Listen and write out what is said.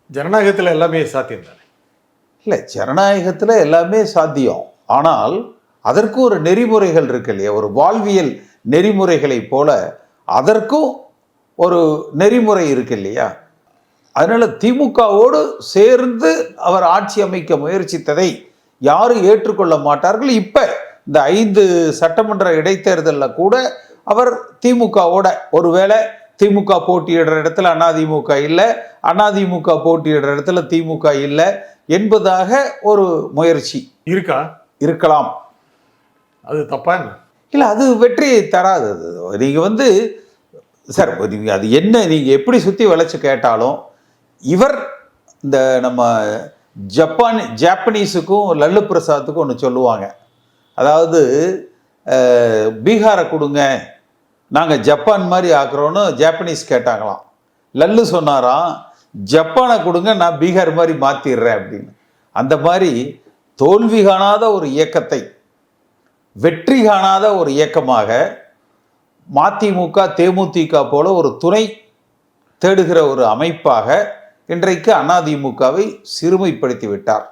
ஜனநாயகத்தில் எல்லாமே சாத்தியம் தானே? இல்லை, ஜனநாயகத்தில் எல்லாமே சாத்தியம். ஆனால் அதற்கு ஒரு நெறிமுறைகள் இருக்கு இல்லையா? ஒரு வாழ்வியல் நெறிமுறைகளை போல அதற்கும் ஒரு நெறிமுறை இருக்கு இல்லையா? அதனால திமுகவோடு சேர்ந்து அவர் ஆட்சி அமைக்க முயற்சித்ததை யாரும் ஏற்றுக்கொள்ள மாட்டார்கள். இப்ப இந்த 5 சட்டமன்ற இடைத்தேர்தலில் கூட அவர் திமுகவோட, ஒருவேளை திமுக போட்டியிடுற இடத்துல அதிமுக இல்லை, அதிமுக போட்டியிடுற இடத்துல திமுக இல்லை என்பதாக ஒரு முயற்சி இருக்கலாம். அது தப்பா என்ன? இல்லை, அது வெற்றியை தராது. நீங்க சார், அது என்ன நீங்க எப்படி சுத்தி வளைச்சு கேட்டாலும் இவர் இந்த நம்ம ஜாப்பனீஸுக்கும் லல்லு பிரசாத்துக்கும் ஒன்று சொல்லுவாங்க. அதாவது பீகாரை கொடுங்க, நாங்கள் ஜப்பான் மாதிரி ஆக்குறோன்னு ஜாப்பனீஸ் கேட்டாங்களாம். லல்லு சொன்னாராம், ஜப்பானை கொடுங்க, நான் பீகார் மாதிரி மாற்றிடுறேன் அப்படின்னு. அந்த மாதிரி தோல்வி காணாத ஒரு இயக்கத்தை வெற்றி காணாத ஒரு இயக்கமாக மதிமுக தேமுதிக போல ஒரு துணை தேடுகிற ஒரு அமைப்பாக இன்றைக்கு அதிமுகவை சிறுமைப்படுத்தி விட்டார்.